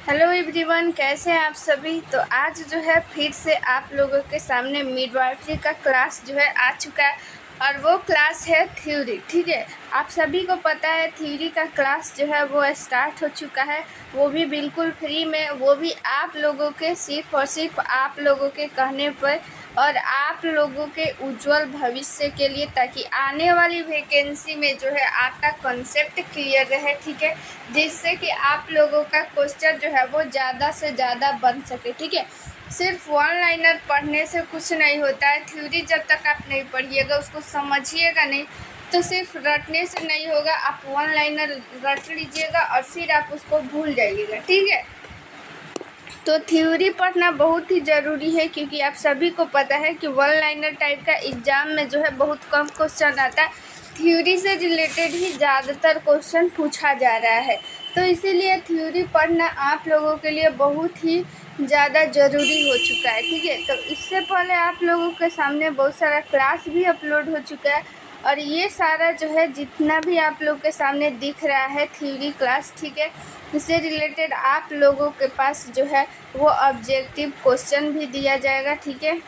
Hello everyone, कैसे हैं आप सभी। तो आज जो है फिर से आप लोगों के सामने मिडवाइफरी का क्लास जो है आ चुका है और वो क्लास है थ्योरी। ठीक है, आप सभी को पता है थ्योरी का क्लास जो है वो स्टार्ट हो चुका है, वो भी बिल्कुल फ्री में, वो भी आप लोगों के सिर्फ और सिर्फ आप लोगों के कहने पर और आप लोगों के उज्जवल भविष्य के लिए, ताकि आने वाली वैकेंसी में जो है आपका कॉन्सेप्ट क्लियर रहे। ठीक है, जिससे कि आप लोगों का क्वेश्चन जो है वो ज़्यादा से ज़्यादा बन सके। ठीक है, सिर्फ वन लाइनर पढ़ने से कुछ नहीं होता है। थ्योरी जब तक आप नहीं पढ़िएगा, उसको समझिएगा नहीं, तो सिर्फ रटने से नहीं होगा। आप वन लाइनर रट लीजिएगा और फिर आप उसको भूल जाइएगा। ठीक है, तो थ्योरी पढ़ना बहुत ही ज़रूरी है, क्योंकि आप सभी को पता है कि वन लाइनर टाइप का एग्ज़ाम में जो है बहुत कम क्वेश्चन आता है। थ्योरी से रिलेटेड ही ज़्यादातर क्वेश्चन पूछा जा रहा है, तो इसीलिए थ्योरी पढ़ना आप लोगों के लिए बहुत ही ज़्यादा ज़रूरी हो चुका है। ठीक है, तो इससे पहले आप लोगों के सामने बहुत सारा क्लास भी अपलोड हो चुका है और ये सारा जो है जितना भी आप लोग के सामने दिख रहा है थ्योरी क्लास, ठीक है, इससे रिलेटेड आप लोगों के पास जो है वो ऑब्जेक्टिव क्वेश्चन भी दिया जाएगा। ठीक है,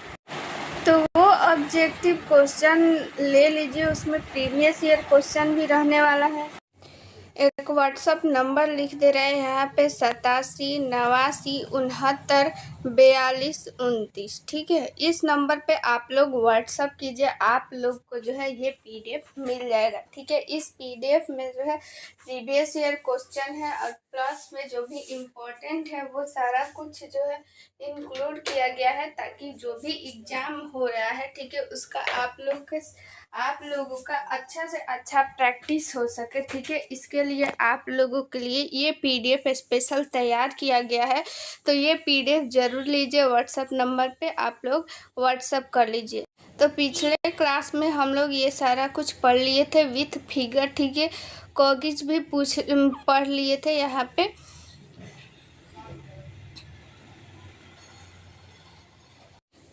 तो वो ऑब्जेक्टिव क्वेश्चन ले लीजिए, उसमें प्रीवियस ईयर क्वेश्चन भी रहने वाला है। एक व्हाट्सअप नंबर लिख दे रहे हैं यहाँ पे 87 89 69 42 29। ठीक है, इस नंबर पे आप लोग व्हाट्सअप कीजिए, आप लोग को जो है ये पीडीएफ मिल जाएगा। ठीक है, इस पीडीएफ में जो है प्रीवियस ईयर क्वेश्चन है और प्लस में जो भी इम्पोर्टेंट है वो सारा कुछ जो है इंक्लूड किया गया है, ताकि जो भी एग्जाम हो रहा है, ठीक है, उसका आप लोगों का अच्छा से अच्छा प्रैक्टिस हो सके। ठीक है, इसके लिए आप लोगों के लिए ये पीडीएफ स्पेशल तैयार किया गया है, तो ये पीडीएफ ज़रूर लीजिए। व्हाट्सएप नंबर पे आप लोग व्हाट्सएप कर लीजिए। तो पिछले क्लास में हम लोग ये सारा कुछ पढ़ लिए थे विथ फिगर। ठीक है, कॉगिज भी पढ़ लिए थे। यहाँ पे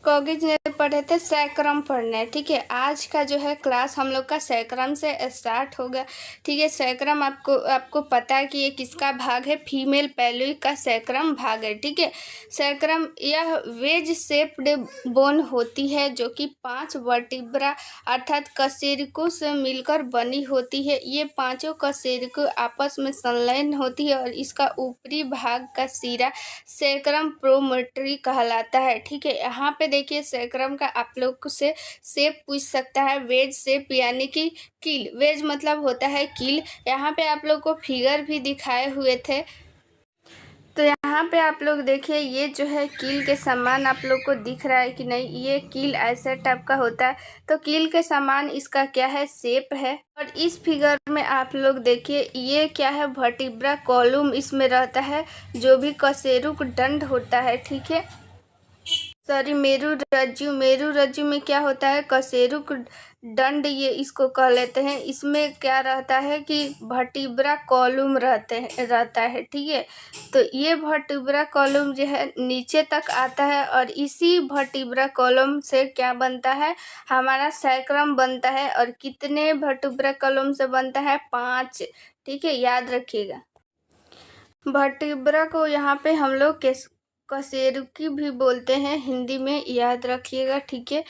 कॉगिज ने पढ़े थे, सैक्रम पढ़ना है। ठीक है, आज का जो है क्लास हम लोग का सैक्रम से स्टार्ट होगा। ठीक है, सैक्रम आपको पता है कि ये किसका भाग है, फीमेल पेल्विक का सैक्रम भाग है। ठीक है, सैक्रम यह वेज शेप्ड बोन होती है जो कि 5 वर्टिब्रा अर्थात कशेरुकों से मिलकर बनी होती है। ये पांचों कशेरुकों आपस में संलग्न होती है और इसका ऊपरी भाग का सिरा सैक्रम प्रोमोटरी कहलाता है। ठीक है, यहाँ पे देखिए सैक्रम का आप लोग से शेप पूछ सकता है, वेज शेप यानी कि कील। वेज मतलब होता है कील। यहाँ पे आप लोग को फिगर भी दिखाए हुए थे, तो यहाँ पे आप लोग देखिए ये जो है कील के समान आप लोग को दिख रहा है कि नहीं, ये कील ऐसे टाइप का होता है, तो कील के समान इसका क्या है, शेप है। और इस फिगर में आप लोग देखिए ये क्या है, वर्टिब्रा कॉलम इसमें रहता है, जो भी कशेरुक दंड होता है। ठीक है, सॉरी, मेरू रज्जु में क्या होता है, कशेरुक दंड, ये इसको कह लेते हैं। इसमें क्या रहता है कि वर्टिब्रा कॉलम रहता है। ठीक है, तो ये वर्टिब्रा कॉलम जो है नीचे तक आता है और इसी वर्टिब्रा कॉलम से क्या बनता है, हमारा सैक्रम बनता है। और कितने वर्टिब्रा कॉलम से बनता है, 5। ठीक है, याद रखिएगा। वर्टिब्रा को यहाँ पे हम लोग कशेरुकी भी बोलते हैं हिंदी में, याद रखिएगा। ठीक है,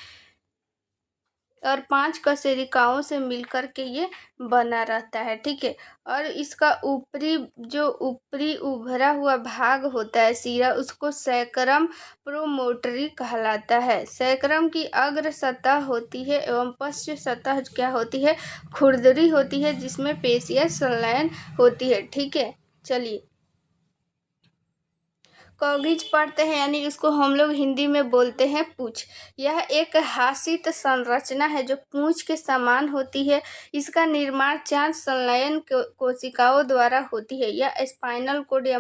और 5 कशेरुकाओं से मिलकर के ये बना रहता है। ठीक है, और इसका ऊपरी उभरा हुआ भाग होता है सिरा, उसको सैक्रम प्रोमोटरी कहलाता है। सैक्रम की अग्र सतह होती है एवं पश्च सतह क्या होती है, खुरदरी होती है, जिसमें पेशियां संलयन होती है। ठीक है, चलिए कॉगिज पढ़ते हैं, यानी उसको हम लोग हिंदी में बोलते हैं पूंछ। यह एक हासित संरचना है जो पूंछ के समान होती है। इसका निर्माण 4 संलयन कोशिकाओं द्वारा होती है। यह स्पाइनल कोड या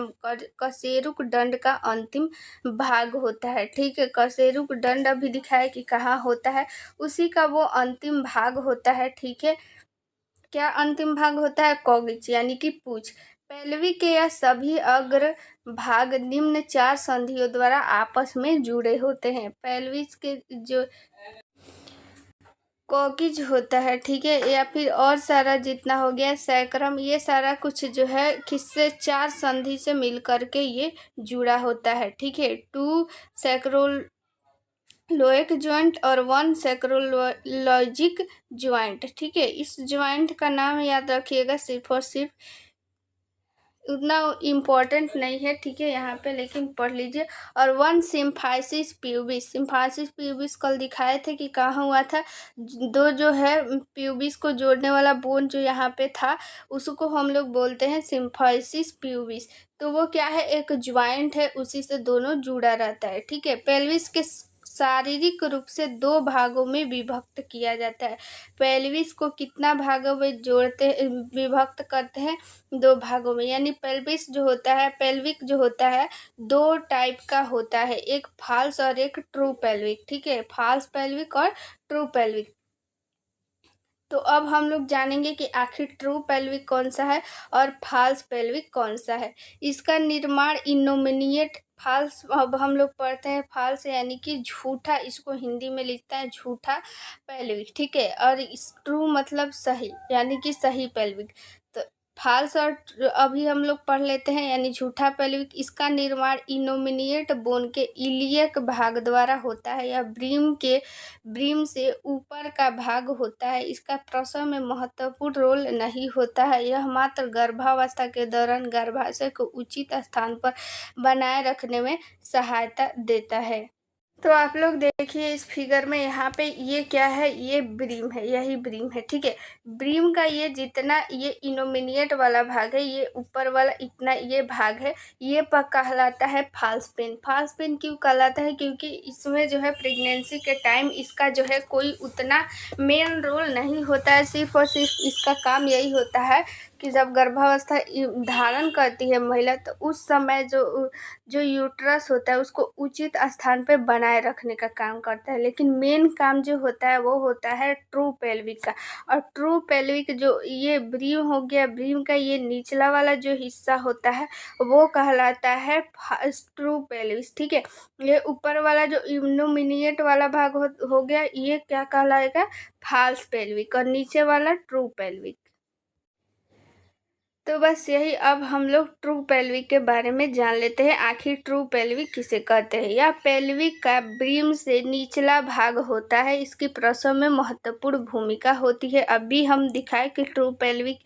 कशेरुक दंड का अंतिम भाग होता है। ठीक है, कशेरुक दंड अभी दिखाया कि कहाँ होता है, उसी का वो अंतिम भाग होता है। ठीक है, क्या अंतिम भाग होता है, कॉगिज यानी कि पूंछ। पेल्विक के यह सभी अग्र भाग निम्न 4 संधियों द्वारा आपस में जुड़े होते हैं। पेल्विस के जो कॉकेज होता है, ठीक है, या फिर और सारा जितना हो गया सैक्रम, ये सारा कुछ जो है किससे 4 संधि से मिल करके ये जुड़ा होता है, ठीक है। 2 सैक्रोलोइक ज्वाइंट और 1 सैक्रोलॉजिक ज्वाइंट, ठीक है। इस ज्वाइंट का नाम याद रखिएगा, सिर्फ और सिर्फ उतना इम्पोर्टेंट नहीं है, ठीक है, यहाँ पे, लेकिन पढ़ लीजिए। और 1 सिम्फाइसिस प्यूबिस, सिम्फाइसिस प्यूबिस कल दिखाए थे कि कहाँ हुआ था। दो जो है प्यूबिस को जोड़ने वाला बोन जो यहाँ पे था, उसको हम लोग बोलते हैं सिम्फाइसिस प्यूबिस। तो वो क्या है, एक ज्वाइंट है, उसी से दोनों जुड़ा रहता है, ठीक है। पेल्विस के शारीरिक रूप से 2 भागों में विभक्त किया जाता है। पेल्विस को कितना भागों में विभक्त करते हैं, 2 भागों में। यानी पेल्विस जो होता है, पेल्विक जो होता है 2 टाइप का होता है, एक फाल्स और एक ट्रू पेल्विक, ठीक है, फाल्स पेल्विक और ट्रू पेल्विक। तो अब हम लोग जानेंगे कि आखिर ट्रू पेल्विक कौन सा है और फाल्स पेल्विक कौन सा है। इसका निर्माण इनोमिनिएट फाल्स, अब हम लोग पढ़ते हैं फाल्स यानी कि झूठा, इसको हिंदी में लिखता है झूठा पेल्विक, ठीक है। और इस ट्रू मतलब सही, यानी कि सही पेल्विक। तो फाल्स और अभी हम लोग पढ़ लेते हैं, यानी झूठा पेल्विक, इसका निर्माण इनोमिनिएट बोन के इलियक भाग द्वारा होता है या ब्रीम से ऊपर का भाग होता है। इसका प्रसव में महत्वपूर्ण रोल नहीं होता है, यह मात्र गर्भावस्था के दौरान गर्भाशय को उचित स्थान पर बनाए रखने में सहायता देता है। तो आप लोग देखिए इस फिगर में, यहाँ पे ये क्या है, ये ब्रीम है, यही ब्रीम है, ठीक है। ब्रीम का ये जितना ये इनोमिनिएट वाला भाग है, ये ऊपर वाला इतना ये भाग है, ये कहलाता है फाल्स पेन। फाल्स पेन क्यों कहलाता है, क्योंकि इसमें जो है प्रेगनेंसी के टाइम इसका जो है कोई उतना मेन रोल नहीं होता है, सिर्फ और सिर्फ इसका काम यही होता है कि जब गर्भावस्था धारण करती है महिला, तो उस समय जो यूट्रस होता है उसको उचित स्थान पे बनाए रखने का काम करता है। लेकिन मेन काम जो होता है वो होता है ट्रू पेल्विक का। और ट्रू पेल्विक जो ये ब्रीम हो गया, ब्रीम का ये निचला वाला जो हिस्सा होता है वो कहलाता है ट्रू पेल्विस, ठीक है। ये ऊपर वाला जो इनोमिनिएट वाला भाग हो गया, ये क्या कहलाएगा, फाल्स पेल्विक, और नीचे वाला ट्रू पेल्विक। तो बस यही, अब हम लोग ट्रू पेल्विक के बारे में जान लेते हैं, आखिर ट्रू पेल्विक किसे कहते हैं। यह पेल्विक का ब्रीम से निचला भाग होता है, इसकी प्रसव में महत्वपूर्ण भूमिका होती है। अभी हम दिखाए कि ट्रू पेल्विक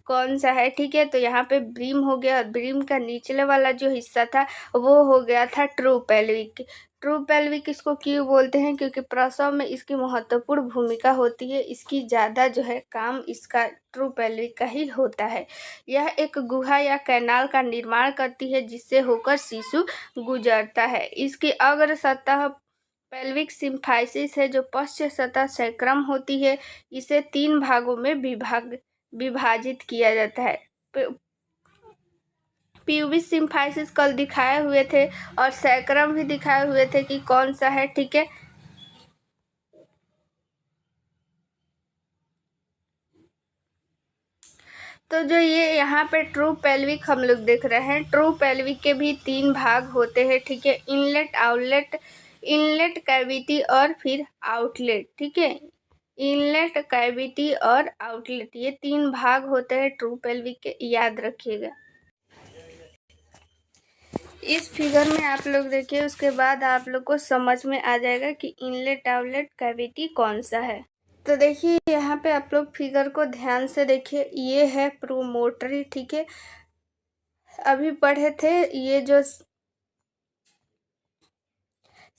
कौन सा है, ठीक है। तो यहाँ पे ब्रीम हो गया और ब्रीम का निचले वाला जो हिस्सा था वो हो गया था ट्रू पेल्विक। ट्रू पेल्विक इसको क्यों बोलते हैं, क्योंकि प्रसव में इसकी महत्वपूर्ण भूमिका होती है, इसकी ज़्यादा जो है काम इसका ट्रू पेल्विक का ही होता है। यह एक गुहा या कैनाल का निर्माण करती है जिससे होकर शिशु गुजरता है। इसकी अग्र सतह पेल्विक सिम्फाइसिस है, जो पश्च सतह सैक्रम होती है। इसे 3 भागों में विभाजित किया जाता है। प्यूबिस सिम्फाइसिस कल दिखाए हुए थे और सैक्रम भी दिखाए हुए थे कि कौन सा है, ठीक है। तो जो ये यहाँ पे ट्रू पेल्विक हम लोग देख रहे हैं, ट्रू पेल्विक के भी 3 भाग होते हैं, ठीक है। इनलेट आउटलेट, इनलेट कैविटी और फिर आउटलेट, ठीक है। इनलेट कैविटी और आउटलेट, ये 3 भाग होते हैं ट्रू पेल्विक के, याद रखिएगा। इस फिगर में आप लोग देखिए, उसके बाद आप लोग को समझ में आ जाएगा कि इनलेट आउटलेट कैविटी कौन सा है। तो देखिए यहाँ पे आप लोग फिगर को ध्यान से देखिए, ये है प्रोमोटरी, ठीक है। अभी पढ़े थे ये जो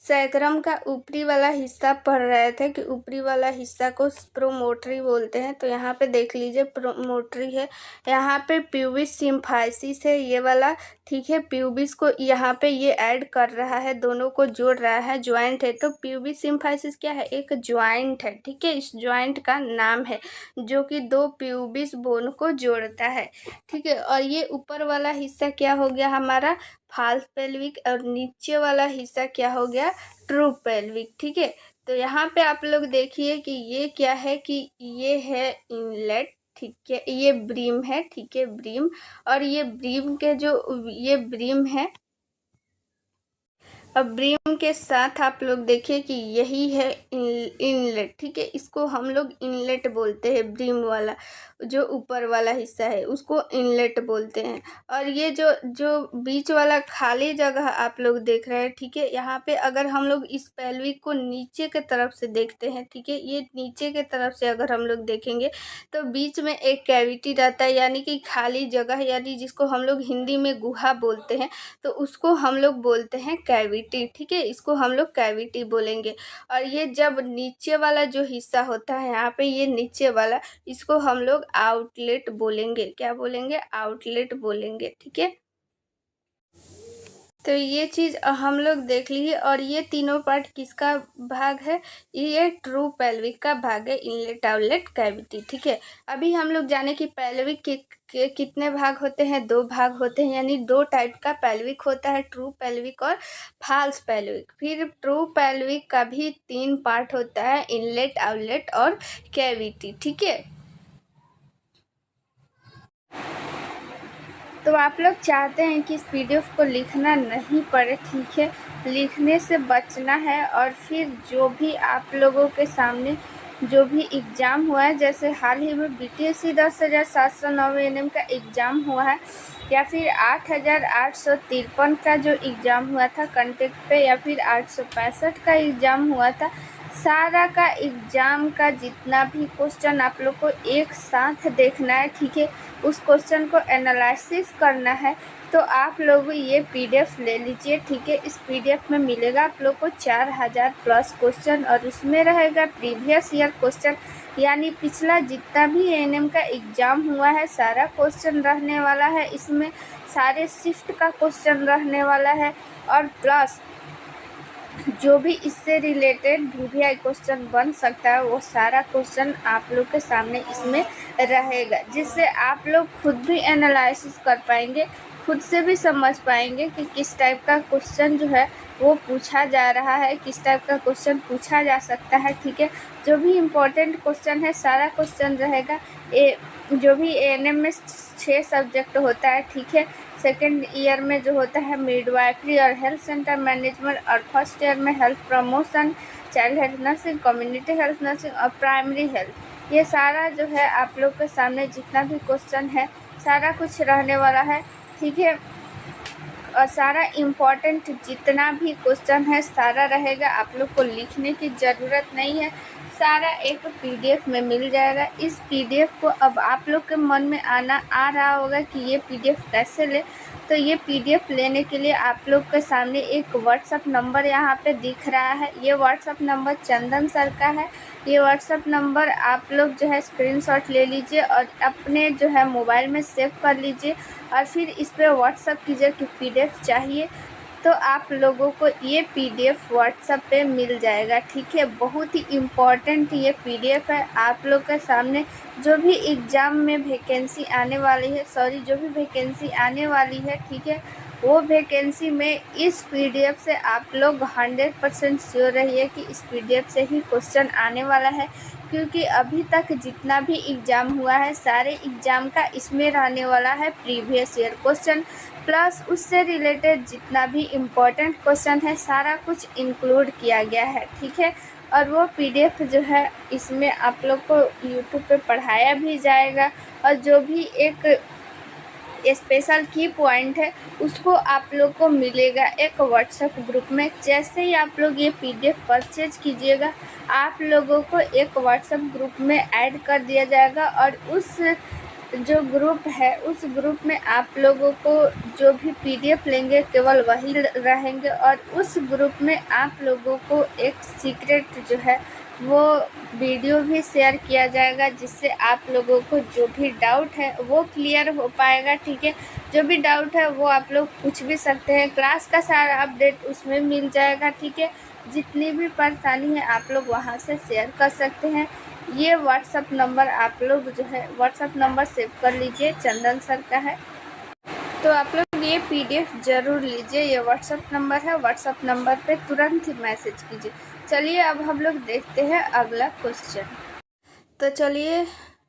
सैक्रम का ऊपरी वाला हिस्सा पढ़ रहे थे कि ऊपरी वाला हिस्सा को प्रोमोटरी बोलते हैं। तो यहाँ पे देख लीजिए प्रोमोटरी है, यहाँ पे प्यूबिस सिम्फाइसिस है ये वाला, ठीक है। प्यूबिस को यहाँ पे ये ऐड कर रहा है, दोनों को जोड़ रहा है, ज्वाइंट है। तो प्यूबिस सिम्फाइसिस क्या है, एक ज्वाइंट है, ठीक है। इस ज्वाइंट का नाम है जो कि 2 प्यूबिस बोन को जोड़ता है, ठीक है। और ये ऊपर वाला हिस्सा क्या हो गया हमारा, फाल्स पेल्विक, और नीचे वाला हिस्सा क्या हो गया, ट्रू पेल्विक, ठीक है। तो यहाँ पे आप लोग देखिए कि ये क्या है, कि ये है इनलेट, ठीक है, ये ब्रीम है, ठीक है, ब्रीम। और ये ब्रीम के जो ये ब्रीम है अब ब्रीम के साथ आप लोग देखिए कि यही है इनलेट, ठीक है। इसको हम लोग इनलेट बोलते हैं, ब्रीम वाला जो ऊपर वाला हिस्सा है उसको इनलेट बोलते हैं। और ये जो जो बीच वाला खाली जगह आप लोग देख रहे हैं, ठीक है, यहाँ पे अगर हम लोग इस पेल्विक को नीचे के तरफ से देखते हैं, ठीक है, ये नीचे के तरफ से अगर हम लोग देखेंगे तो बीच में एक कैविटी रहता है, यानी कि खाली जगह, यानी जिसको हम लोग हिंदी में गुहा बोलते हैं, तो उसको हम लोग बोलते हैं कैविटी, ठीक है, इसको हम लोग कैविटी बोलेंगे। और ये जब नीचे वाला जो हिस्सा होता है यहाँ पे, ये नीचे वाला, इसको हम लोग आउटलेट बोलेंगे। क्या बोलेंगे? आउटलेट बोलेंगे, ठीक है। तो ये चीज़ हम लोग देख लिए। और ये तीनों पार्ट किसका भाग है? ये ट्रू पेल्विक का भाग है, इनलेट आउटलेट कैविटी, ठीक है। अभी हम लोग जाने कि पेल्विक के कितने भाग होते हैं? 2 भाग होते हैं, यानी 2 टाइप का पेल्विक होता है, ट्रू पेल्विक और फॉल्स पेल्विक। फिर ट्रू पेल्विक का भी 3 पार्ट होता है, इनलेट आउटलेट और कैविटी, ठीक है। तो आप लोग चाहते हैं कि इस पीडीएफ को लिखना नहीं पड़े, ठीक है, लिखने से बचना है। और फिर जो भी आप लोगों के सामने जो भी एग्ज़ाम हुआ है, जैसे हाल ही में बीटीएससी 10,709 एनएम का एग्ज़ाम हुआ है, या फिर 8,853 का जो एग्ज़ाम हुआ था कंटेक्ट पे, या फिर 865 का एग्ज़ाम हुआ था, सारा का एग्ज़ाम का जितना भी क्वेश्चन आप लोग को एक साथ देखना है, ठीक है, उस क्वेश्चन को एनालिसिस करना है। तो आप लोग ये पीडीएफ ले लीजिए, ठीक है। इस पीडीएफ में मिलेगा आप लोग को 4000 प्लस क्वेश्चन, और उसमें रहेगा प्रीवियस ईयर क्वेश्चन, यानी पिछला जितना भी एएनएम का एग्ज़ाम हुआ है सारा क्वेश्चन रहने वाला है इसमें, सारे शिफ्ट का क्वेश्चन रहने वाला है। और प्लस जो भी इससे रिलेटेड वीवीआई क्वेश्चन बन सकता है वो सारा क्वेश्चन आप लोग के सामने इसमें रहेगा, जिससे आप लोग खुद भी एनालिसिस कर पाएंगे, खुद से भी समझ पाएंगे कि किस टाइप का क्वेश्चन जो है वो पूछा जा रहा है, किस टाइप का क्वेश्चन पूछा जा सकता है, ठीक है। जो भी इम्पोर्टेंट क्वेश्चन है सारा क्वेश्चन रहेगा। जो भी एएनएम में 6 सब्जेक्ट होता है, ठीक है। सेकेंड ईयर में जो होता है मिडवाइफरी और हेल्थ सेंटर मैनेजमेंट, और फर्स्ट ईयर में health promotion, child health nursing, community health nursing और प्राइमरी हेल्थ। ये सारा जो है आप लोग के सामने जितना भी क्वेश्चन है सारा कुछ रहने वाला है, ठीक है। और सारा इम्पोर्टेंट जितना भी क्वेश्चन है सारा रहेगा, आप लोग को लिखने की ज़रूरत नहीं है, सारा एक पीडीएफ में मिल जाएगा। इस पीडीएफ को अब आप लोग के मन में आ रहा होगा कि ये पीडीएफ कैसे ले। तो ये पीडीएफ लेने के लिए आप लोग के सामने एक व्हाट्सअप नंबर यहाँ पे दिख रहा है, ये व्हाट्सअप नंबर चंदन सर का है। ये व्हाट्सअप नंबर आप लोग जो है स्क्रीनशॉट ले लीजिए और अपने जो है मोबाइल में सेव कर लीजिए, और फिर इस पर व्हाट्सअप कीजिए कि पीडीएफ चाहिए, तो आप लोगों को ये पीडीएफ व्हाट्सएप पे मिल जाएगा, ठीक है। बहुत ही इम्पॉर्टेंट ये पीडीएफ है। आप लोग के सामने जो भी एग्ज़ाम में वैकेंसी आने वाली है, जो भी वैकेंसी आने वाली है, ठीक है, वो वैकेंसी में इस पीडीएफ से आप लोग 100% श्योर रहिए कि इस पीडीएफ से ही क्वेश्चन आने वाला है, क्योंकि अभी तक जितना भी एग्ज़ाम हुआ है सारे एग्ज़ाम का इसमें रहने वाला है प्रीवियस ईयर क्वेश्चन, प्लस उससे रिलेटेड जितना भी इम्पोर्टेंट क्वेश्चन है सारा कुछ इंक्लूड किया गया है, ठीक है। और वो पीडीएफ जो है इसमें आप लोग को यूट्यूब पे पढ़ाया भी जाएगा, और जो भी एक स्पेशल की पॉइंट है उसको आप लोग को मिलेगा एक व्हाट्सएप ग्रुप में। जैसे ही आप लोग ये पीडीएफ परचेज कीजिएगा आप लोगों को एक व्हाट्सएप ग्रुप में ऐड कर दिया जाएगा, और उस जो ग्रुप है उस ग्रुप में आप लोगों को जो भी पीडीएफ लेंगे केवल वही रहेंगे, और उस ग्रुप में आप लोगों को एक सीक्रेट जो है वो वीडियो भी शेयर किया जाएगा, जिससे आप लोगों को जो भी डाउट है वो क्लियर हो पाएगा, ठीक है। जो भी डाउट है वो आप लोग पूछ भी सकते हैं, क्लास का सारा अपडेट उसमें मिल जाएगा, ठीक है। जितनी भी परेशानी है आप लोग वहाँ से शेयर कर सकते हैं। ये व्हाट्सअप नंबर आप लोग जो है व्हाट्सअप नंबर सेव कर लीजिए, चंदन सर का है। तो आप लोग ये पीडीएफ ज़रूर लीजिए, ये व्हाट्सअप नंबर है, व्हाट्सअप नंबर पे तुरंत ही मैसेज कीजिए। चलिए अब हम लोग देखते हैं अगला क्वेश्चन। तो चलिए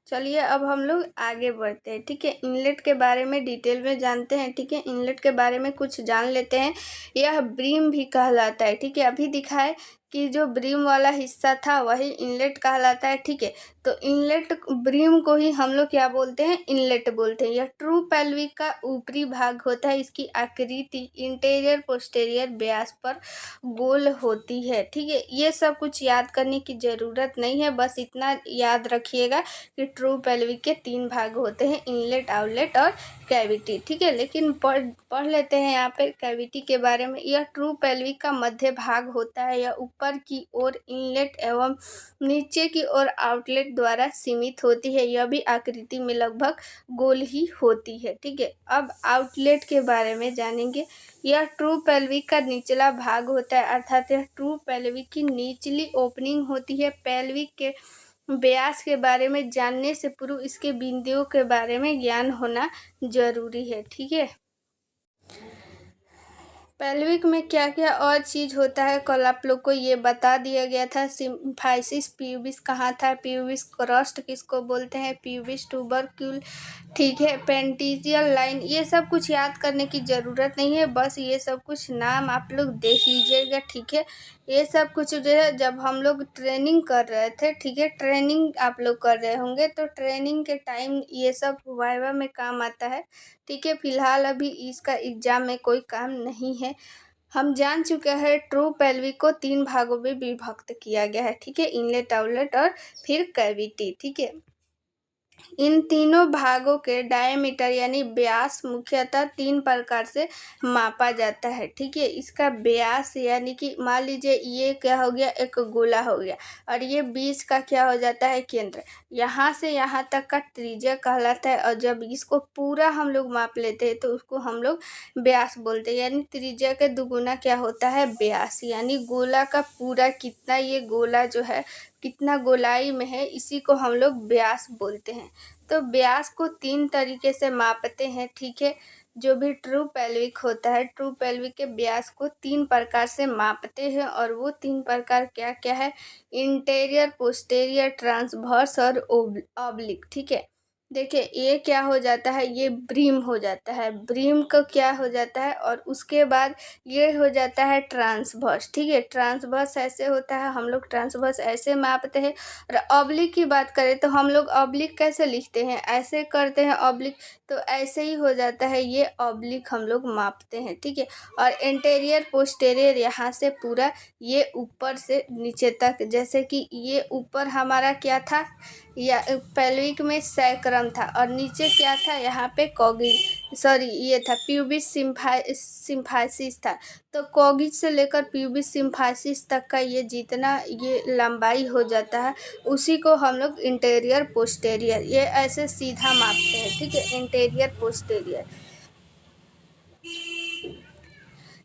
चलिए अब हम लोग आगे बढ़ते हैं, ठीक है। इनलेट के बारे में डिटेल में जानते हैं, ठीक है। इनलेट के बारे में कुछ जान लेते हैं। यह ब्रीम भी कहलाता है, ठीक है। अभी दिखाए कि जो ब्रीम वाला हिस्सा था वही इनलेट कहलाता है, ठीक है। तो इनलेट ब्रीम को ही हम लोग क्या बोलते हैं, इनलेट बोलते हैं। यह ट्रू पेल्विक का ऊपरी भाग होता है। इसकी आकृति इंटीरियर पोस्टीरियर व्यास पर गोल होती है, ठीक है। ये सब कुछ याद करने की ज़रूरत नहीं है, बस इतना याद रखिएगा कि ट्रू पेल्विक के 3 भाग होते हैं, इनलेट, आउटलेट और कैविटी, ठीक है। लेकिन पढ़ लेते हैं यहाँ पे कैविटी के बारे में। यह ट्रू पेल्विक का मध्य भाग होता है। यह ऊपर की ओर इनलेट एवं नीचे की ओर आउटलेट द्वारा सीमित होती है। यह भी आकृति में लगभग गोल ही होती है, ठीक है। अब आउटलेट के बारे में जानेंगे। यह ट्रू पेल्विक का निचला भाग होता है, अर्थात यह ट्रू पेल्विक की निचली ओपनिंग होती है। पेल्विक के व्यास के बारे में जानने से पूर्व इसके बिंदुओं के बारे में ज्ञान होना जरूरी है, ठीक है। पेल्विक में क्या क्या और चीज़ होता है, कल आप लोग को ये बता दिया गया था। सिम्फाइसिस प्यूबिस कहाँ था, प्यूबिस क्रस्ट किसको बोलते हैं, प्यूबिस ट्यूबरक्यूल, ठीक है। पेंटिजियल लाइन, ये सब कुछ याद करने की ज़रूरत नहीं है, बस ये सब कुछ नाम आप लोग देख लीजिएगा, ठीक है। ये सब कुछ जो है जब हम लोग ट्रेनिंग कर रहे थे, ठीक है, ट्रेनिंग आप लोग कर रहे होंगे तो ट्रेनिंग के टाइम ये सब वाइवा में काम आता है, ठीक है। फिलहाल अभी इसका एग्जाम में कोई काम नहीं है। हम जान चुके हैं ट्रू पेल्विक को 3 भागों में विभक्त किया गया है, ठीक है, इनलेट, आउटलेट और फिर कैविटी, ठीक है। इन तीनों भागों के डायमीटर यानी व्यास मुख्यतः 3 प्रकार से मापा जाता है, ठीक है। इसका व्यास यानी कि मान लीजिए ये क्या हो गया, एक गोला हो गया और ये बीच का क्या हो जाता है, केंद्र। यहाँ से यहाँ तक का त्रिज्या कहलाता है और जब इसको पूरा हम लोग माप लेते हैं तो उसको हम लोग व्यास बोलते हैं। यानी त्रिज्या के दुगुना क्या होता है, व्यास। यानी गोला का पूरा कितना ये गोला जो है कितना गोलाई में है, इसी को हम लोग व्यास बोलते हैं। तो व्यास को 3 तरीके से मापते हैं, ठीक है। जो भी ट्रू पेल्विक होता है, ट्रू पेल्विक के व्यास को 3 प्रकार से मापते हैं और वो 3 प्रकार क्या क्या है, इंटीरियर, पोस्टीरियर, ट्रांसवर्स और ऑब्लिक, ठीक है। देखिए ये क्या हो जाता है, ये ब्रीम हो जाता है, ब्रीम का क्या हो जाता है और उसके बाद ये हो जाता है ट्रांसवर्स, ठीक है। ट्रांसवर्स ऐसे होता है, हम लोग ट्रांसवर्स ऐसे मापते हैं। और ऑब्लिक की बात करें तो हम लोग ऑब्लिक कैसे लिखते हैं, ऐसे करते हैं ऑब्लिक, तो ऐसे ही हो जाता है, ये ऑब्लिक हम लोग मापते हैं, ठीक है। और इंटीरियर, पोस्टीरियर, यहाँ से पूरा ये ऊपर से नीचे तक, जैसे कि ये ऊपर हमारा क्या था, या पेल्विक में सैक्रम था और नीचे क्या था, यहाँ पे ये था प्यूबिस सिम्फाइसिस था। तो कॉगिज से लेकर प्यूबिस सिम्फाइसिस तक का ये जितना ये लंबाई हो जाता है उसी को हम लोग इंटीरियर, पोस्टीरियर, ये ऐसे सीधा मापते हैं, ठीक है, इंटीरियर, पोस्टीरियर।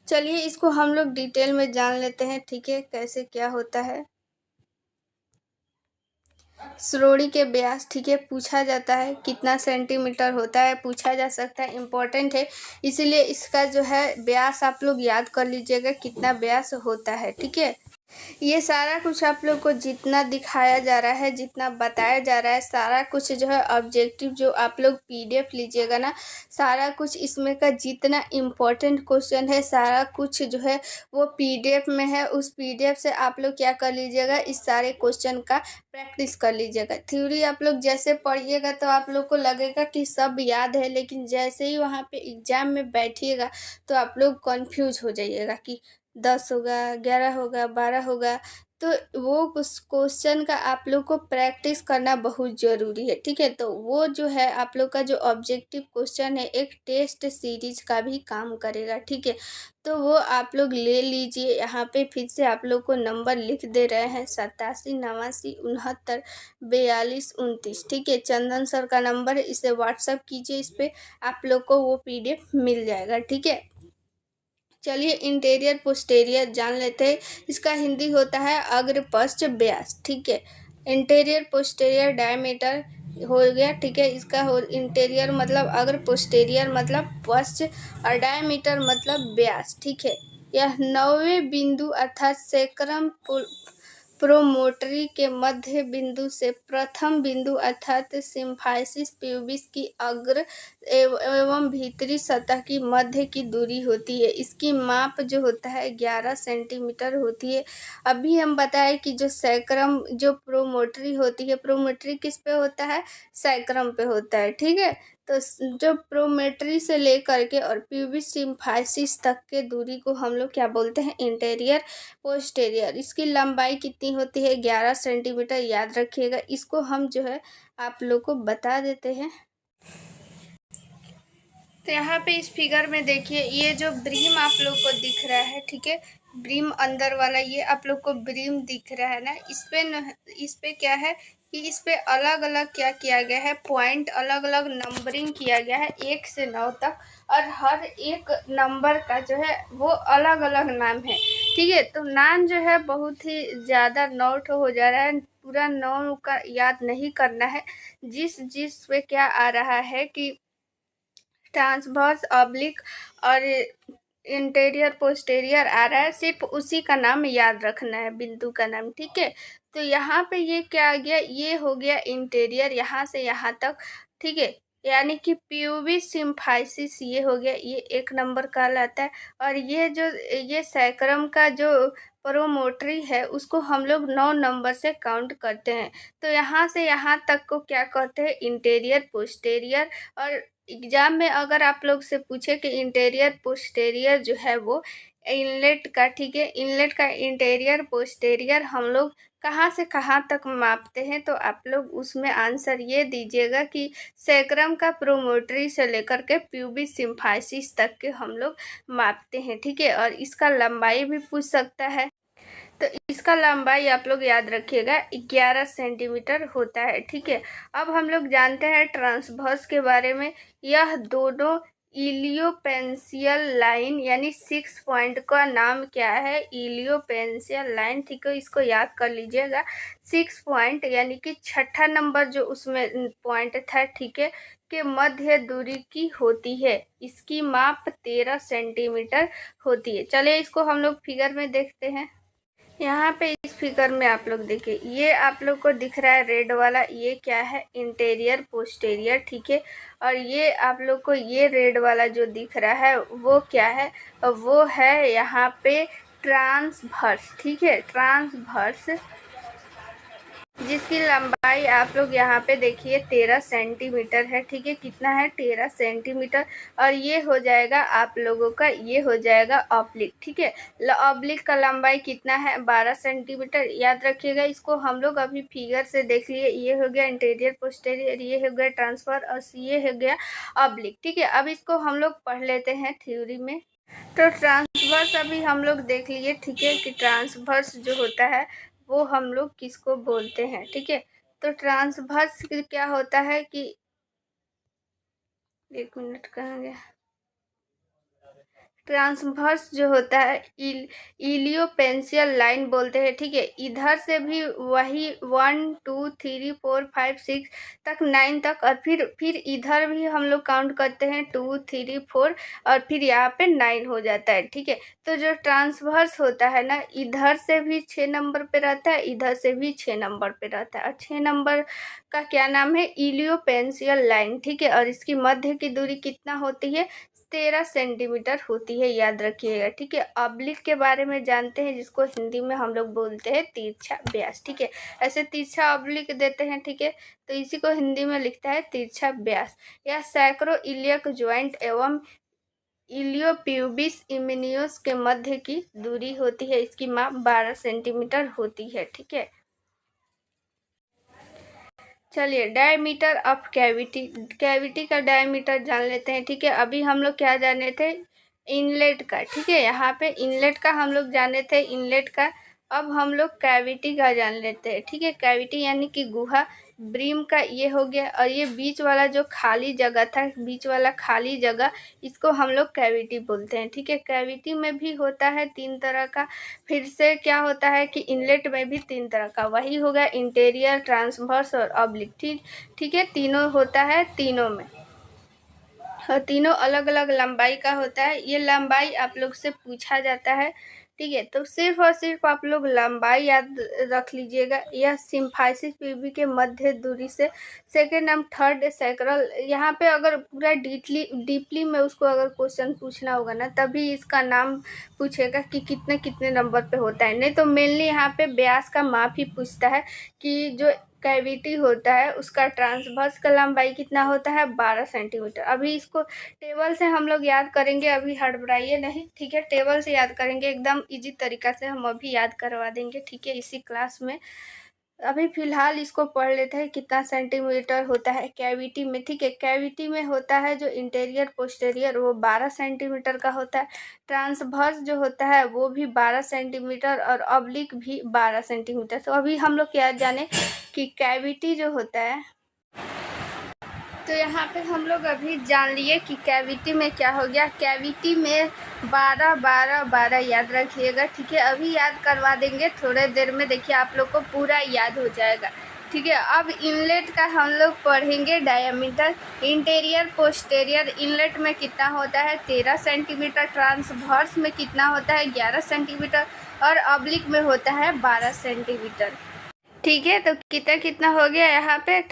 चलिए इसको हम लोग डिटेल में जान लेते हैं, ठीक है, कैसे क्या होता है। श्रोणि के व्यास, ठीक है, पूछा जाता है कितना सेंटीमीटर होता है, पूछा जा सकता है, इम्पोर्टेंट है, इसीलिए इसका जो है व्यास आप लोग याद कर लीजिएगा कितना व्यास होता है, ठीक है। ये सारा कुछ आप लोग को जितना दिखाया जा रहा है, जितना बताया जा रहा है, सारा कुछ जो है ऑब्जेक्टिव जो आप लोग पीडीएफ लीजिएगा ना, सारा कुछ इसमें का जितना इम्पोर्टेंट क्वेश्चन है सारा कुछ जो है वो पीडीएफ में है। उस पीडीएफ से आप लोग क्या कर लीजिएगा, इस सारे क्वेश्चन का प्रैक्टिस कर लीजिएगा। थ्योरी आप लोग जैसे पढ़िएगा तो आप लोग को लगेगा कि सब याद है, लेकिन जैसे ही वहाँ पे एग्जाम में बैठिएगा तो आप लोग कन्फ्यूज हो जाइएगा कि 10 होगा, 11 होगा, 12 होगा। तो वो उस क्वेश्चन का आप लोग को प्रैक्टिस करना बहुत ज़रूरी है, ठीक है। तो वो जो है आप लोग का जो ऑब्जेक्टिव क्वेश्चन है एक टेस्ट सीरीज का भी काम करेगा, ठीक है। तो वो आप लोग ले लीजिए। यहाँ पे फिर से आप लोग को नंबर लिख दे रहे हैं 87 89 69 42 29, ठीक है। चंदन सर का नंबर है, इसे व्हाट्सअप कीजिए, इस पर आप लोग को वो पीडीएफ मिल जाएगा, ठीक है। चलिए इंटीरियर, पोस्टीरियर जान लेते हैं। इसका हिंदी होता है अग्र, पश्च, व्यास, ठीक है। इंटीरियर, पोस्टीरियर, डायमीटर हो गया, ठीक है। इसका हो इंटीरियर मतलब अग्र, पोस्टीरियर मतलब पश्च और डायमीटर मतलब व्यास, ठीक है। यह 9वें बिंदु अर्थात सैक्रम प्रोमोटरी के मध्य बिंदु से प्रथम बिंदु अर्थात सिम्फाइसिस प्यूबिस की अग्र एवं भीतरी सतह की मध्य की दूरी होती है। इसकी माप जो होता है 11 सेंटीमीटर होती है। अभी हम बताएं कि जो सैक्रम जो प्रोमोटरी होती है, प्रोमोटरी किस पे होता है? सैक्रम पे होता है, ठीक है। तो जो प्रोमेट्री से लेकर के और प्यूबिस सिम्फाइसिस तक के दूरी को हम लोग क्या बोलते हैं? Interior posterior. इसकी लंबाई कितनी होती है? 11 सेंटीमीटर, याद रखिएगा। इसको हम जो है आप लोग को बता देते हैं। तो यहाँ पे इस फिगर में देखिए, ये जो ब्रीम आप लोग को दिख रहा है, ठीक है, ब्रीम अंदर वाला, ये आप लोग को ब्रीम दिख रहा है ना, इस पे क्या है कि इस पे अलग अलग क्या किया गया है? पॉइंट अलग अलग नंबरिंग किया गया है 1 से 9 तक, और हर एक नंबर का जो है वो अलग अलग नाम है, ठीक है। तो नाम जो है बहुत ही ज़्यादा नोट हो जा रहा है, पूरा 9 का याद नहीं करना है। जिस पे क्या आ रहा है कि ट्रांसवर्स, ऑब्लिक और इंटीरियर पोस्टीरियर आ रहा है, सिर्फ उसी का नाम याद रखना है, बिंदु का नाम, ठीक है। तो यहाँ पे ये क्या आ गया? ये हो गया इंटीरियर, यहाँ से यहाँ तक, ठीक है, यानी कि प्यूबिस सिम्फाइसिस ये हो गया, ये 1 नंबर कहलाता है। और ये सैक्रम का जो प्रोमोटरी है उसको हम लोग 9 नंबर से काउंट करते हैं। तो यहाँ से यहाँ तक को क्या कहते हैं? Interior posterior. और एग्जाम में अगर आप लोग से पूछे कि इंटीरियर पोस्टीरियर जो है वो इनलेट का, ठीक है, इनलेट का इंटीरियर पोस्टीरियर हम लोग कहाँ से कहाँ तक मापते हैं, तो आप लोग उसमें आंसर ये दीजिएगा कि सैक्रम का प्रोमोटरी से लेकर के प्यूबिस सिम्फाइसिस तक के हम लोग मापते हैं, ठीक है। और इसका लंबाई भी पूछ सकता है, तो इसका लंबाई आप लोग याद रखिएगा 11 सेंटीमीटर होता है, ठीक है। अब हम लोग जानते हैं ट्रांसवर्स के बारे में। यह दोनों इलियोपेंशियल लाइन यानी 6 पॉइंट का नाम क्या है? इलियोपेंशियल लाइन, ठीक है, इसको याद कर लीजिएगा। 6 पॉइंट यानी कि 6ठा नंबर जो उसमें पॉइंट था, ठीक है, के मध्य दूरी की होती है। इसकी माप 13 सेंटीमीटर होती है। चलिए इसको हम लोग फिगर में देखते हैं। यहाँ पे इस फिगर में आप लोग देखिए, ये आप लोग को दिख रहा है रेड वाला, ये क्या है? इंटीरियर पोस्टीरियर, ठीक है। और ये आप लोग को ये रेड वाला जो दिख रहा है वो क्या है? वो है यहाँ पे ट्रांसवर्स, ठीक है, ट्रांसवर्स, जिसकी लंबाई आप लोग यहाँ पे देखिए 13 सेंटीमीटर है, ठीक है। कितना है? 13 सेंटीमीटर। और ये हो जाएगा आप लोगों का, ये हो जाएगा ऑब्लिक, ठीक है। ऑब्लिक का लंबाई कितना है? 12 सेंटीमीटर, याद रखिएगा। इसको हम लोग अभी फिगर से देख लिए, ये हो गया इंटीरियर पोस्टीरियर, ये हो गया ट्रांसफर, और ये हो गया ऑब्लिक, ठीक है। अब इसको हम लोग पढ़ लेते हैं थ्योरी में। तो ट्रांसवर्स अभी हम लोग देख लिए, ठीक है, कि ट्रांसवर्स जो होता है वो हम लोग किसको बोलते हैं, ठीक है। तो ट्रांसवर्स क्या होता है कि 1 मिनट कहाँ गया? ट्रांसवर्स जो होता है इलियोपेंशियल लाइन बोलते हैं, ठीक है। इधर से भी वही 1 2 3 4 5 6 तक 9 तक, और फिर इधर भी हम लोग काउंट करते हैं 2 3 4, और फिर यहाँ पे 9 हो जाता है, ठीक है। तो जो ट्रांसवर्स होता है ना, इधर से भी 6 नंबर पे रहता है, इधर से भी 6 नंबर पे रहता है, और 6 नंबर का क्या नाम है? इलियोपेंशियल लाइन, ठीक है। और इसकी मध्य की दूरी कितना होती है? 13 सेंटीमीटर होती है, याद रखिएगा, ठीक है। ऑब्लिक के बारे में जानते हैं, जिसको हिंदी में हम लोग बोलते हैं तिरछा व्यास, ठीक है। ऐसे तिरछा ऑब्लिक देते हैं, ठीक है, तो इसी को हिंदी में लिखता है तिरछा व्यास। यह सैक्रो इलियक ज्वाइंट एवं इलियोप्यूबिस इमिनियोस के मध्य की दूरी होती है। इसकी माप 12 सेंटीमीटर होती है, ठीक है। चलिए डायमीटर ऑफ कैविटी, कैविटी का डायमीटर जान लेते हैं, ठीक है। अभी हम लोग क्या जाने थे? इनलेट का, ठीक है। यहाँ पे इनलेट का हम लोग जाने थे, इनलेट का। अब हम लोग कैविटी का जान लेते हैं, ठीक है। कैविटी यानी कि गुहा, ब्रीम का ये हो गया, और ये बीच वाला जो खाली जगह था, बीच वाला खाली जगह, इसको हम लोग कैविटी बोलते हैं, ठीक है। कैविटी में भी होता है 3 तरह का। फिर से क्या होता है कि इनलेट में भी 3 तरह का, वही होगा इंटीरियर, ट्रांसवर्स और ऑब्लिक, ठीक है। तीनों होता है, तीनों में, और तीनों अलग अलग लंबाई का होता है। ये लंबाई आप लोग से पूछा जाता है, ठीक है। तो सिर्फ और सिर्फ आप लोग लंबाई याद रख लीजिएगा, यह सिम्फाइसिस पीवी के मध्य दूरी से सेकेंड एंड थर्ड सैकरल। यहाँ पे अगर पूरा डीपली में उसको अगर क्वेश्चन पूछना होगा ना, तभी इसका नाम पूछेगा कि कितने कितने नंबर पे होता है। नहीं तो मेनली यहाँ पे व्यास का माप ही पूछता है कि जो कैविटी होता है उसका ट्रांसवर्स का लंबाई कितना होता है, 12 सेंटीमीटर। अभी इसको टेबल से हम लोग याद करेंगे, अभी हड़बड़ाइए नहीं, ठीक है। टेबल से याद करेंगे, एकदम इजी तरीका से हम अभी याद करवा देंगे, ठीक है, इसी क्लास में। अभी फिलहाल इसको पढ़ लेते हैं कितना सेंटीमीटर होता है कैविटी में, ठीक है। कैविटी में होता है जो इंटीरियर पोस्टीरियर, वो 12 सेंटीमीटर का होता है। ट्रांसवर्स जो होता है वो भी 12 सेंटीमीटर और ऑब्लिक भी 12 सेंटीमीटर। तो अभी हम लोग क्या जाने कि कैविटी जो होता है, तो यहाँ पे हम लोग अभी जान लिए कि कैविटी में क्या हो गया। कैविटी में 12 12 12 याद रखिएगा, ठीक है। अभी याद करवा देंगे, थोड़े देर में देखिए आप लोग को पूरा याद हो जाएगा, ठीक है। अब इनलेट का हम लोग पढ़ेंगे डायमीटर। इंटीरियर पोस्टीरियर इनलेट में कितना होता है, 13 सेंटीमीटर। ट्रांसवर्स में कितना होता है, 11 सेंटीमीटर। और ऑब्लिक में होता है 12 सेंटीमीटर, ठीक है। तो कितना कितना हो गया यहाँ पे,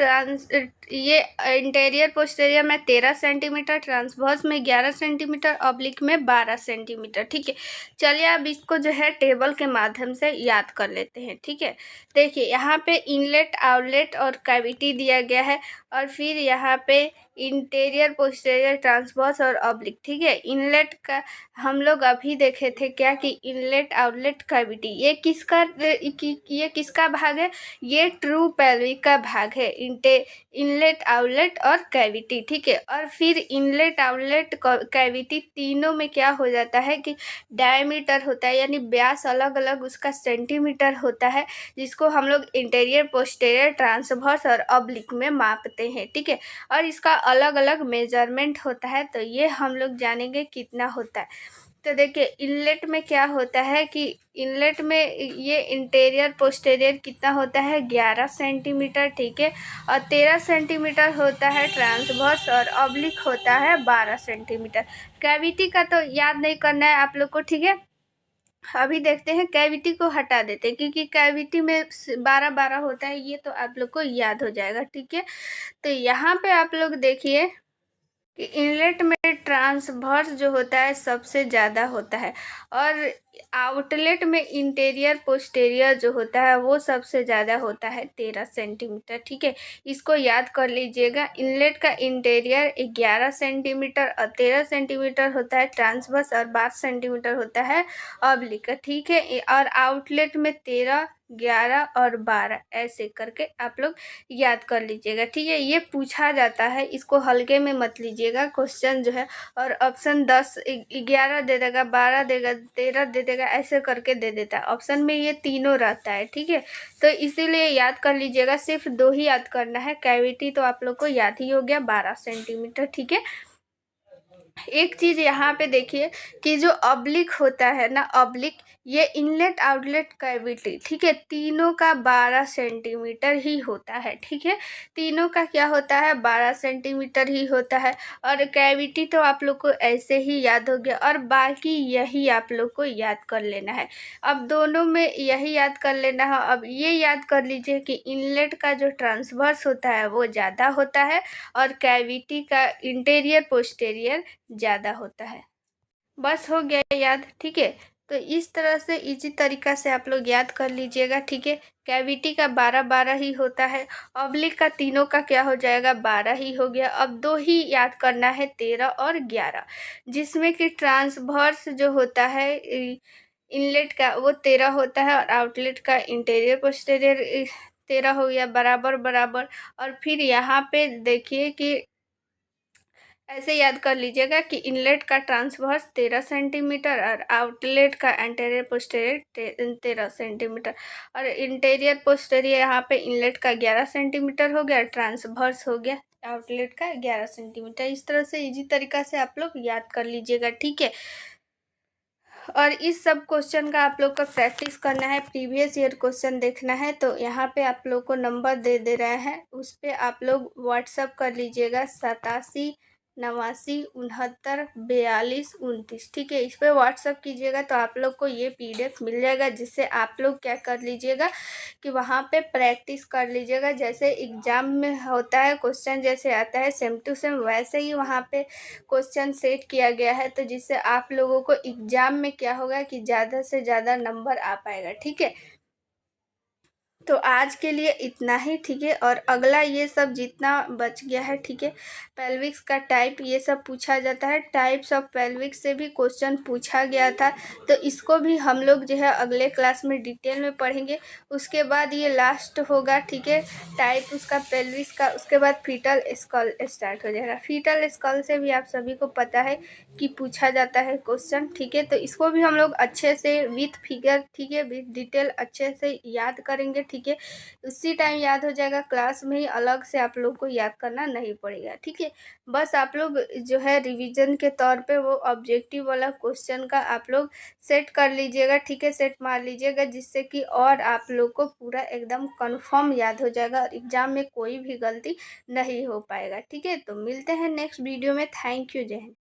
ये इंटीरियर पोस्टीरियर में 13 सेंटीमीटर, ट्रांसवर्स में 11 सेंटीमीटर, ऑब्लिक में 12 सेंटीमीटर, ठीक है। चलिए अब इसको जो है टेबल के माध्यम से याद कर लेते हैं, ठीक है। देखिए यहाँ पे इनलेट, आउटलेट और कैविटी दिया गया है, और फिर यहाँ पे इंटीरियर पोस्टीरियर ट्रांसवर्स और ऑब्लिक, ठीक है। इनलेट का हम लोग अभी देखे थे क्या कि इनलेट आउटलेट कैविटी, ये किसका भाग है, ये ट्रू पेल्विक का भाग है। इनलेट आउटलेट और कैविटी, ठीक है। और फिर इनलेट आउटलेट कैविटी तीनों में क्या हो जाता है कि डायमीटर होता है, यानी व्यास अलग अलग उसका सेंटीमीटर होता है, जिसको हम लोग इंटीरियर पोस्टीरियर ट्रांसवर्स और ऑब्लिक में मापते हैं, ठीक है। और इसका अलग अलग मेजरमेंट होता है, तो ये हम लोग जानेंगे कितना होता है। तो देखिए इनलेट में क्या होता है कि इनलेट में ये इंटीरियर पोस्टीरियर कितना होता है, 11 सेंटीमीटर, ठीक है। और 13 सेंटीमीटर होता है ट्रांसवर्स, और ऑब्लिक होता है 12 सेंटीमीटर। कैविटी का तो याद नहीं करना है आप लोग को, ठीक है। अभी देखते हैं, कैविटी को हटा देते हैं क्योंकि कैविटी में 12 12 होता है, ये तो आप लोग को याद हो जाएगा, ठीक है। तो यहाँ पे आप लोग देखिए कि इनलेट में ट्रांसवर्स जो होता है सबसे ज़्यादा होता है, और आउटलेट में इंटीरियर पोस्टीरियर जो होता है वो सबसे ज़्यादा होता है, 13 सेंटीमीटर, ठीक है। इसको याद कर लीजिएगा। इनलेट का इंटीरियर 11 सेंटीमीटर और 13 सेंटीमीटर होता है ट्रांसवर्स, और 12 सेंटीमीटर होता है ऑब्लिक, ठीक है। और आउटलेट में 13, 11 और 12 ऐसे करके आप लोग याद कर लीजिएगा, ठीक है। ये पूछा जाता है, इसको हल्के में मत लीजिएगा क्वेश्चन जो है। और ऑप्शन 10 11 दे देगा, 12 देगा, 13 दे देगा, ऐसे करके दे देता है। ऑप्शन में ये तीनों रहता है, ठीक है। तो इसीलिए याद कर लीजिएगा, सिर्फ 2 ही याद करना है। कैविटी तो आप लोग को याद ही हो गया, 12 सेंटीमीटर, ठीक है। एक चीज यहाँ पे देखिए कि जो ऑब्लिक होता है ना, ऑब्लिक, ये इनलेट आउटलेट कैविटी, ठीक है, तीनों का 12 सेंटीमीटर ही होता है, ठीक है। तीनों का क्या होता है, 12 सेंटीमीटर ही होता है। और कैविटी तो आप लोग को ऐसे ही याद हो गया, और बाकी यही आप लोग को याद कर लेना है। अब दोनों में यही याद कर लेना है। अब ये याद कर लीजिए कि इनलेट का जो ट्रांसवर्स होता है वो ज़्यादा होता है, और कैविटी का इंटीरियर पोस्टीरियर ज़्यादा होता है। बस हो गया याद, ठीक है। तो इस तरह से इजी तरीका से आप लोग याद कर लीजिएगा, ठीक है। कैविटी का 12 12 ही होता है, ऑब्लिक का तीनों का क्या हो जाएगा, 12 ही हो गया। अब 2 ही याद करना है, 13 और 11, जिसमें कि ट्रांसवर्स जो होता है इनलेट का वो 13 होता है, और आउटलेट का इंटीरियर पोस्टीरियर 13 हो गया, बराबर बराबर। और फिर यहाँ पे देखिए कि ऐसे याद कर लीजिएगा कि इनलेट का ट्रांसवर्स 13 सेंटीमीटर, और आउटलेट का एंटीरियर पोस्टीरियर 13 सेंटीमीटर। और इंटीरियर पोस्टीरियर यहाँ पे इनलेट का 11 सेंटीमीटर हो गया, ट्रांसवर्स हो गया आउटलेट का 11 सेंटीमीटर। इस तरह से इजी तरीका से आप लोग याद कर लीजिएगा, ठीक है। और इस सब क्वेश्चन का आप लोग को प्रैक्टिस करना है, प्रीवियस ईयर क्वेश्चन देखना है, तो यहाँ पे आप लोग को नंबर दे रहा है, उस पर आप लोग व्हाट्सअप कर लीजिएगा 87 89 69 42 29, ठीक है। इस पर व्हाट्सअप कीजिएगा तो आप लोग को ये PDF मिल जाएगा, जिससे आप लोग क्या कर लीजिएगा कि वहाँ पे प्रैक्टिस कर लीजिएगा। जैसे एग्ज़ाम में होता है क्वेश्चन जैसे आता है सेम टू सेम, वैसे ही वहाँ पे क्वेश्चन सेट किया गया है, तो जिससे आप लोगों को एग्ज़ाम में क्या होगा कि ज़्यादा से ज़्यादा नंबर आ पाएगा, ठीक है। तो आज के लिए इतना ही, ठीक है। और अगला ये सब जितना बच गया है, ठीक है, पेल्विक्स का टाइप ये सब पूछा जाता है, टाइप्स ऑफ पेल्विक्स से भी क्वेश्चन पूछा गया था, तो इसको भी हम लोग जो है अगले क्लास में डिटेल में पढ़ेंगे। उसके बाद ये लास्ट होगा, ठीक है, टाइप उसका पेल्विक्स का। उसके बाद फीटल स्कल स्टार्ट हो जाएगा। फीटल स्कल से भी आप सभी को पता है कि पूछा जाता है क्वेश्चन, ठीक है। तो इसको भी हम लोग अच्छे से विथ फिगर, ठीक है, विथ डिटेल अच्छे से याद करेंगे, ठीक है। उसी टाइम याद हो जाएगा, क्लास में ही अलग से आप लोग को याद करना नहीं पड़ेगा, ठीक है। बस आप लोग जो है रिवीजन के तौर पे वो ऑब्जेक्टिव वाला क्वेश्चन का आप लोग सेट कर लीजिएगा, ठीक है, सेट मार लीजिएगा, जिससे कि और आप लोग को पूरा एकदम कंफर्म याद हो जाएगा और एग्जाम में कोई भी गलती नहीं हो पाएगा, ठीक है। तो मिलते हैं नेक्स्ट वीडियो में। थैंक यू, जय हिंद।